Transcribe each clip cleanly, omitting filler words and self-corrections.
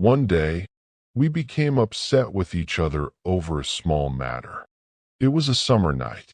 One day, we became upset with each other over a small matter. It was a summer night.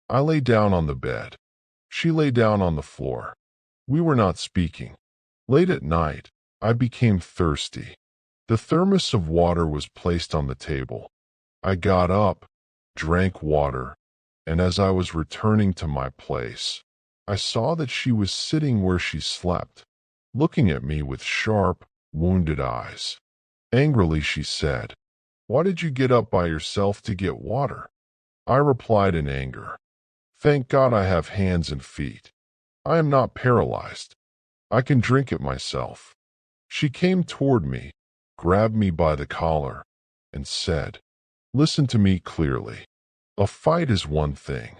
I lay down on the bed. She lay down on the floor. We were not speaking. Late at night, I became thirsty. The thermos of water was placed on the table. I got up, drank water, and as I was returning to my place, I saw that she was sitting where she slept, looking at me with sharp, wounded eyes. Angrily, she said, "Why did you get up by yourself to get water?" I replied in anger, "Thank God I have hands and feet. I am not paralyzed. I can drink it myself." She came toward me, grabbed me by the collar, and said, "Listen to me clearly. A fight is one thing,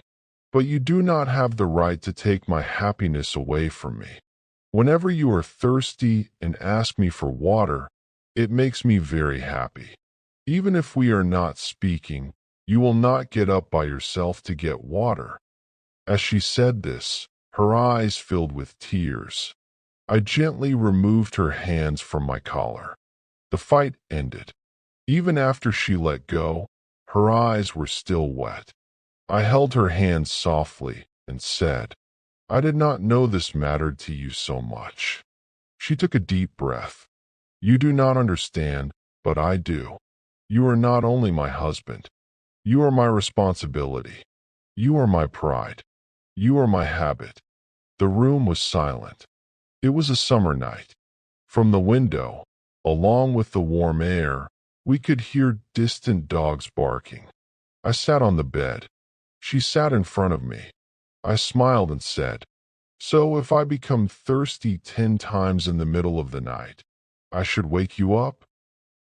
but you do not have the right to take my happiness away from me. Whenever you are thirsty and ask me for water, it makes me very happy. Even if we are not speaking, you will not get up by yourself to get water." As she said this, her eyes filled with tears. I gently removed her hands from my collar. The fight ended. Even after she let go, her eyes were still wet. I held her hands softly and said, "I did not know this mattered to you so much." She took a deep breath. "You do not understand, but I do. You are not only my husband. You are my responsibility. You are my pride. You are my habit." The room was silent. It was a summer night. From the window, along with the warm air, we could hear distant dogs barking. I sat on the bed. She sat in front of me. I smiled and said, "So if I become thirsty 10 times in the middle of the night, I should wake you up?"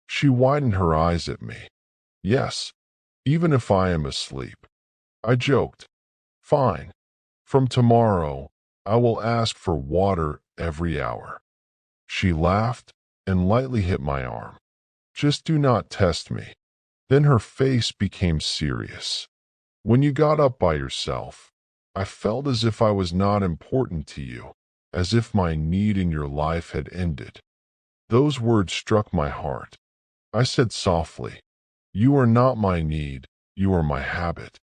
She widened her eyes at me. "Yes, even if I am asleep." I joked, "Fine. From tomorrow, I will ask for water every hour." She laughed and lightly hit my arm. "Just do not test me." Then her face became serious. "When you got up by yourself, I felt as if I was not important to you, as if my need in your life had ended." Those words struck my heart. I said softly, "You are not my need, you are my habit,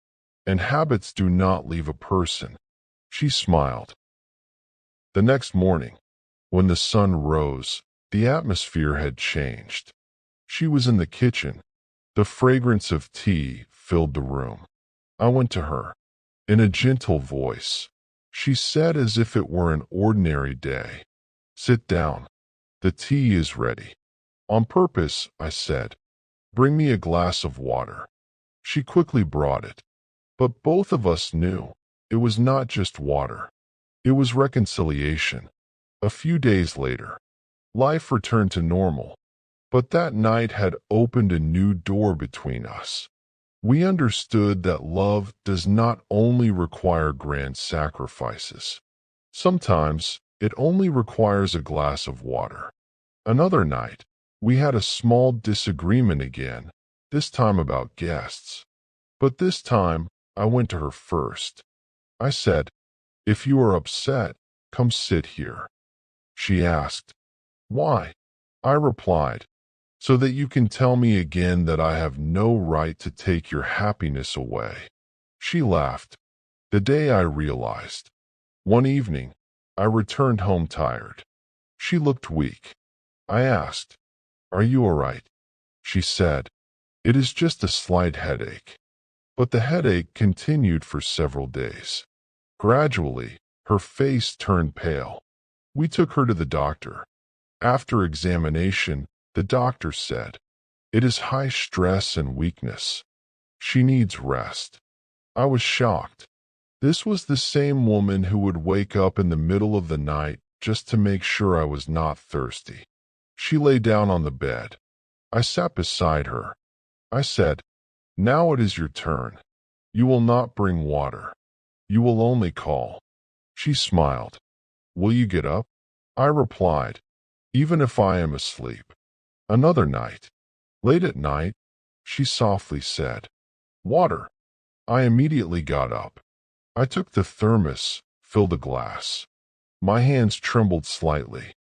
and habits do not leave a person." She smiled. The next morning, when the sun rose, the atmosphere had changed. She was in the kitchen. The fragrance of tea filled the room. I went to her. In a gentle voice, she said as if it were an ordinary day, "Sit down. The tea is ready." On purpose, I said, "Bring me a glass of water." She quickly brought it. But both of us knew it was not just water. It was reconciliation. A few days later, life returned to normal, but that night had opened a new door between us. We understood that love does not only require grand sacrifices. Sometimes it only requires a glass of water. Another night, we had a small disagreement again, this time about guests. But this time, I went to her first. I said, "If you are upset, come sit here." She asked, "Why?" I replied, "So that you can tell me again that I have no right to take your happiness away." She laughed. The day I realized. One evening, I returned home tired. She looked weak. I asked, "Are you all right?" She said, "It is just a slight headache." But the headache continued for several days. Gradually, her face turned pale. We took her to the doctor. After examination, the doctor said, "It is high stress and weakness. She needs rest." I was shocked. This was the same woman who would wake up in the middle of the night just to make sure I was not thirsty. She lay down on the bed. I sat beside her. I said, "Now it is your turn. You will not bring water. You will only call." She smiled. "Will you get up?" I replied, "Even if I am asleep." Another night. Late at night, she softly said, "Water." I immediately got up. I took the thermos, filled a glass. My hands trembled slightly.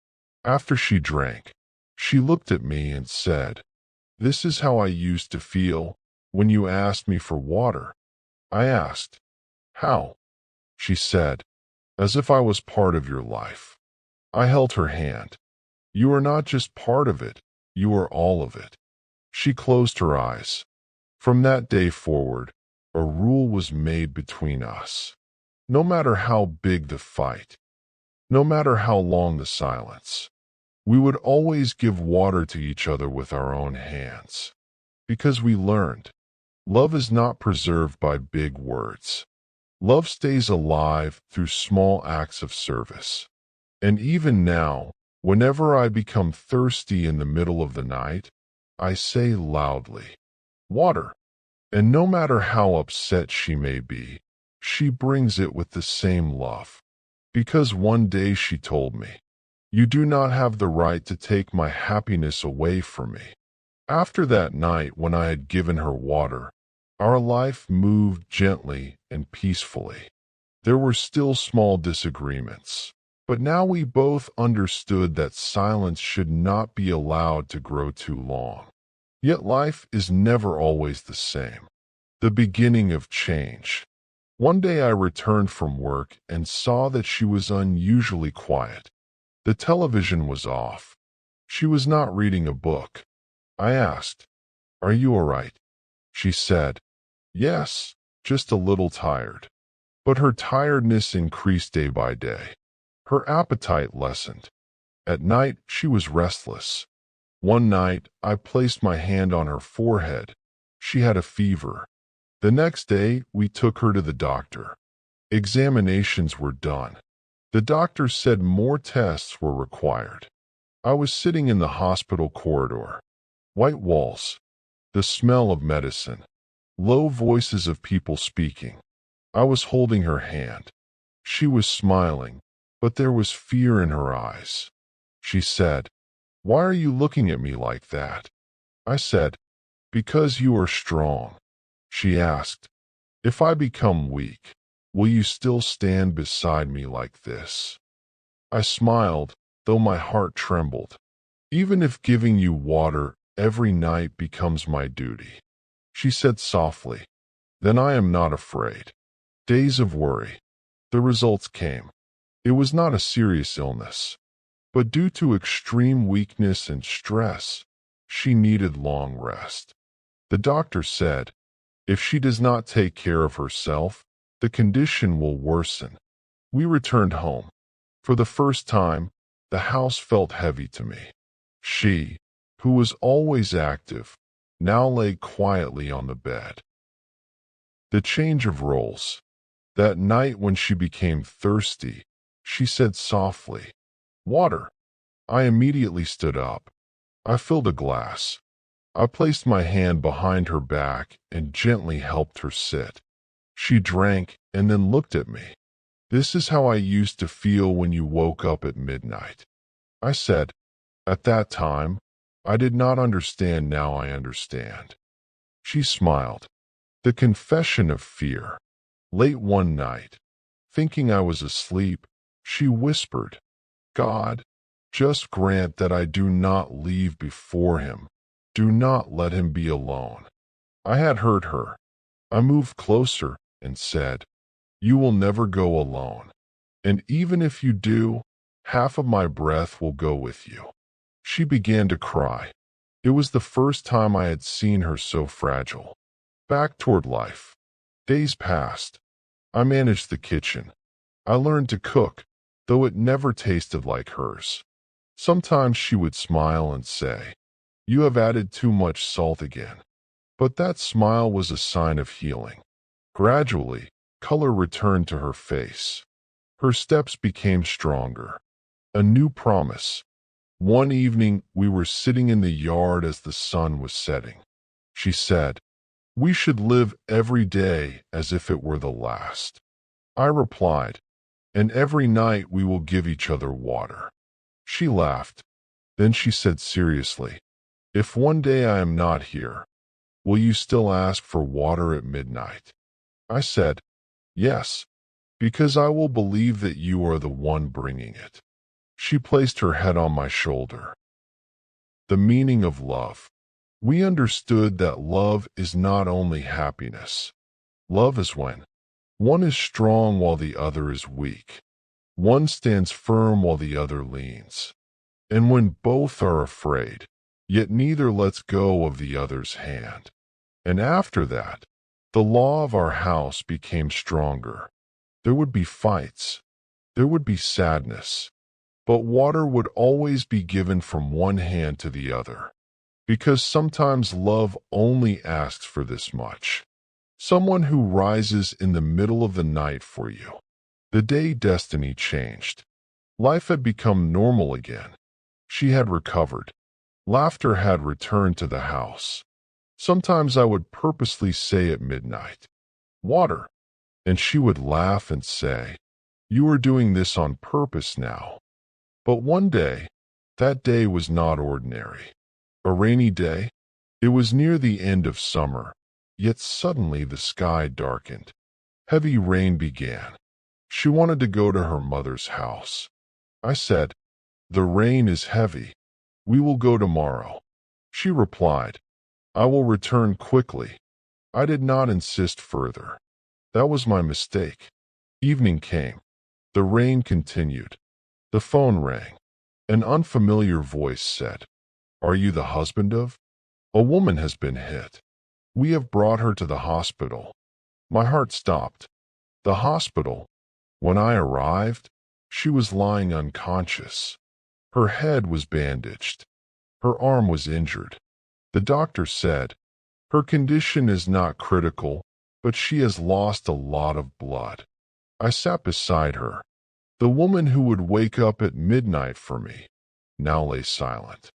After she drank, She looked at me and said, "This is how I used to feel when you asked me for water." I asked, "How?" She said, "As if I was part of your life." I held her hand. "You are not just part of it, you are all of it." She closed her eyes. From that day forward, a rule was made between us. No matter how big the fight, no matter how long the silence, we would always give water to each other with our own hands. Because we learned, love is not preserved by big words. Love stays alive through small acts of service. And even now, whenever I become thirsty in the middle of the night, I say loudly, "Water." And no matter how upset she may be, she brings it with the same love. Because one day she told me, "You do not have the right to take my happiness away from me." After that night when I had given her water, our life moved gently and peacefully. There were still small disagreements, but now we both understood that silence should not be allowed to grow too long. Yet life is never always the same. The beginning of change. One day I returned from work and saw that she was unusually quiet. The television was off. She was not reading a book. I asked, "Are you all right?" She said, "Yes, just a little tired." But her tiredness increased day by day. Her appetite lessened. At night, she was restless. One night, I placed my hand on her forehead. She had a fever. The next day, we took her to the doctor. Examinations were done. The doctor said more tests were required. I was sitting in the hospital corridor. White walls, the smell of medicine, low voices of people speaking. I was holding her hand. She was smiling, but there was fear in her eyes. She said, "Why are you looking at me like that?" I said, "Because you are strong." She asked, "If I become weak, will you still stand beside me like this?" I smiled, though my heart trembled. "Even if giving you water every night becomes my duty," she said softly, "then I am not afraid." Days of worry. The results came. It was not a serious illness, but due to extreme weakness and stress, she needed long rest. The doctor said, if she does not take care of herself, the condition will worsen. We returned home. For the first time, the house felt heavy to me. She, who was always active, now lay quietly on the bed. The change of roles. That night when she became thirsty, she said softly, "Water." I immediately stood up. I filled a glass. I placed my hand behind her back and gently helped her sit. She drank and then looked at me. "This is how I used to feel when you woke up at midnight." I said, "At that time, I did not understand, now I understand." She smiled. The confession of fear. Late one night, thinking I was asleep, she whispered, "God, just grant that I do not leave before him. Do not let him be alone." I had heard her. I moved closer and said, "You will never go alone. And even if you do, half of my breath will go with you." She began to cry. It was the first time I had seen her so fragile. Back toward life. Days passed. I managed the kitchen. I learned to cook, though it never tasted like hers. Sometimes she would smile and say, "You have added too much salt again." But that smile was a sign of healing. Gradually, color returned to her face. Her steps became stronger. A new promise. One evening, we were sitting in the yard as the sun was setting. She said, "We should live every day as if it were the last." I replied, "And every night we will give each other water." She laughed. Then she said seriously, "If one day I am not here, will you still ask for water at midnight?" I said, "Yes, because I will believe that you are the one bringing it." She placed her head on my shoulder. the meaning of love. We understood that love is not only happiness. Love is when one is strong while the other is weak. One stands firm while the other leans. And when both are afraid, yet neither lets go of the other's hand. And after that, the law of our house became stronger. There would be fights. There would be sadness. But water would always be given from one hand to the other. Because sometimes love only asks for this much. Someone who rises in the middle of the night for you. The day destiny changed. Life had become normal again. She had recovered. Laughter had returned to the house. Sometimes I would purposely say at midnight, "Water," and she would laugh and say, "You are doing this on purpose now." But one day, that day was not ordinary. A rainy day. It was near the end of summer, yet suddenly the sky darkened. Heavy rain began. She wanted to go to her mother's house. I said, "The rain is heavy. We will go tomorrow." She replied, "I will return quickly." I did not insist further. That was my mistake. Evening came. The rain continued. The phone rang. An unfamiliar voice said, "Are you the husband of? A woman has been hit. We have brought her to the hospital." My heart stopped. The hospital? When I arrived, she was lying unconscious. Her head was bandaged. Her arm was injured. The doctor said, "Her condition is not critical, but she has lost a lot of blood." I sat beside her. The woman who would wake up at midnight for me now lay silent.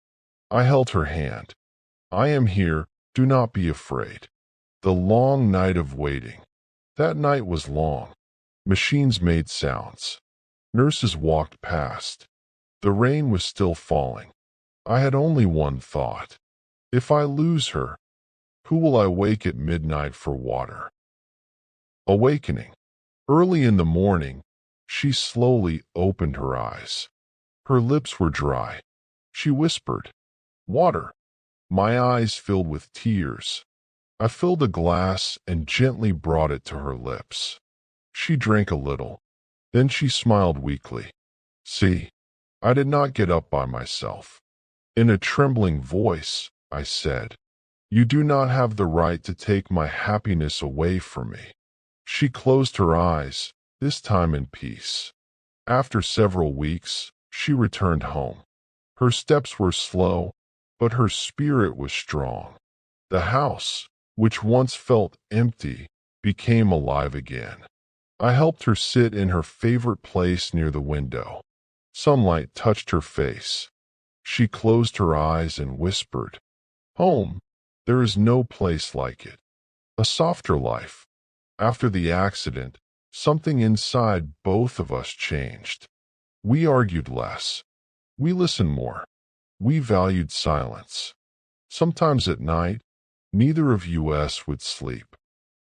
I held her hand. "I am here. Do not be afraid." The long night of waiting. That night was long. Machines made sounds. Nurses walked past. The rain was still falling. I had only one thought. If I lose her, who will I wake at midnight for water? Awakening. Early in the morning, she slowly opened her eyes. Her lips were dry. She whispered, "Water." My eyes filled with tears. I filled a glass and gently brought it to her lips. She drank a little. Then she smiled weakly. "See, I did not get up by myself." In a trembling voice, I said, "You do not have the right to take my happiness away from me." She closed her eyes, this time in peace. After several weeks, she returned home. Her steps were slow, but her spirit was strong. The house, which once felt empty, became alive again. I helped her sit in her favorite place near the window. Sunlight touched her face. She closed her eyes and whispered, "Home, there is no place like it." A softer life. After the accident, something inside both of us changed. We argued less. We listened more. We valued silence. Sometimes at night, neither of us would sleep.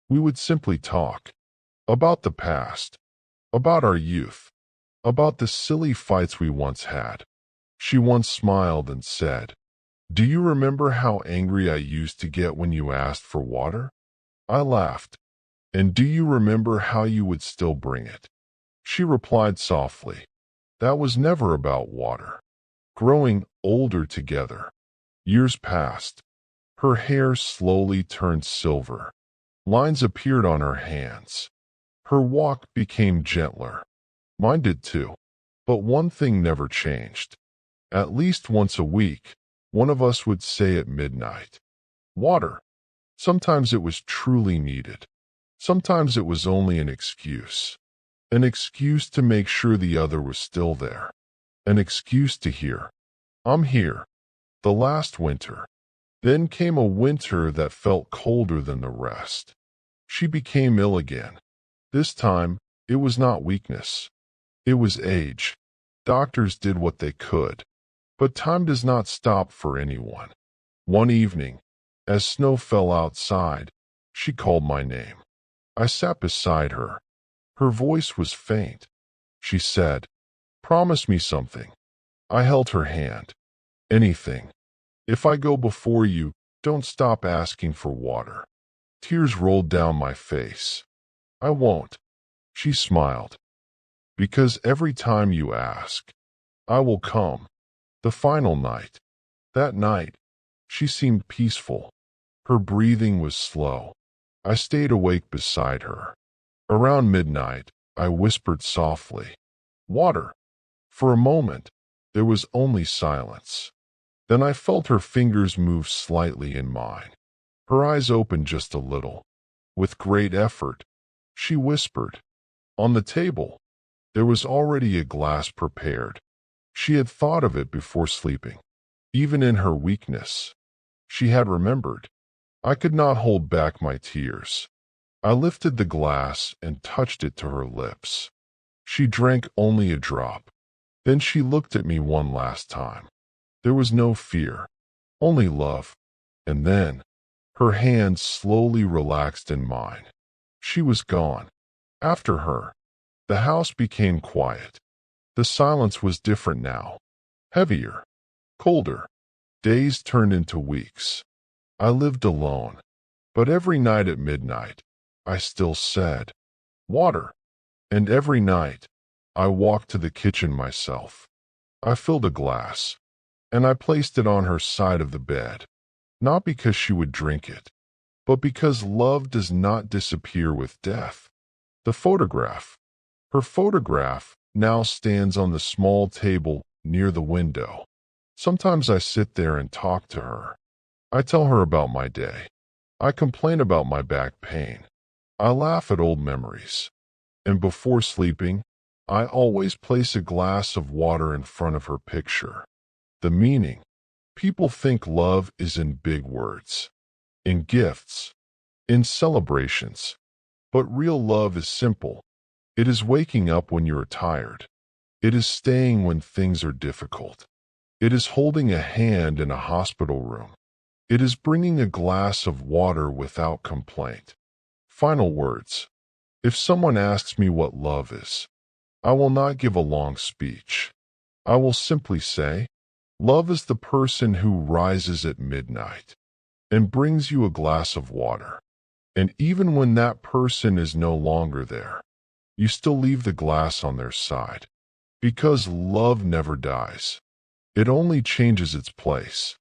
We would simply talk. About the past. About our youth. About the silly fights we once had. She once smiled and said, "Do you remember how angry I used to get when you asked for water?" I laughed. "And do you remember how you would still bring it?" She replied softly, "That was never about water." Growing older together. Years passed. Her hair slowly turned silver. Lines appeared on her hands. Her walk became gentler. Mine did too. But one thing never changed. At least once a week, one of us would say at midnight, "Water." Sometimes it was truly needed. Sometimes it was only an excuse. An excuse to make sure the other was still there. An excuse to hear, "I'm here." The last winter. Then came a winter that felt colder than the rest. She became ill again. This time, it was not weakness. It was age. Doctors did what they could. But time does not stop for anyone. One evening, as snow fell outside, she called my name. I sat beside her. Her voice was faint. She said, "Promise me something." I held her hand. "Anything." If I go before you, don't stop asking for water. Tears rolled down my face. I won't. She smiled. Because every time you ask, I will come. The final night. That night, she seemed peaceful. Her breathing was slow. I stayed awake beside her. Around midnight, I whispered softly, "Water." For a moment, there was only silence. Then I felt her fingers move slightly in mine. Her eyes opened just a little. With great effort, she whispered, "On the table." There was already a glass prepared. She had thought of it before sleeping. Even in her weakness, she had remembered. I could not hold back my tears. I lifted the glass and touched it to her lips. She drank only a drop. Then she looked at me one last time. There was no fear, only love. And then, her hand slowly relaxed in mine. She was gone. After her, the house became quiet. The silence was different now. Heavier, colder. Days turned into weeks. I lived alone. But every night at midnight, I still said, "Water." And every night, I walked to the kitchen myself. I filled a glass, and I placed it on her side of the bed. Not because she would drink it, but because love does not disappear with death. The photograph. Her photograph now stands on the small table near the window. Sometimes I sit there and talk to her. I tell her about my day. I complain about my back pain. I laugh at old memories. And before sleeping, I always place a glass of water in front of her picture. The meaning. People think love is in big words, in gifts, in celebrations. But real love is simple. It is waking up when you are tired. It is staying when things are difficult. It is holding a hand in a hospital room. It is bringing a glass of water without complaint. Final words. If someone asks me what love is, I will not give a long speech. I will simply say, love is the person who rises at midnight and brings you a glass of water. And even when that person is no longer there, you still leave the glass on their side. Because love never dies. It only changes its place.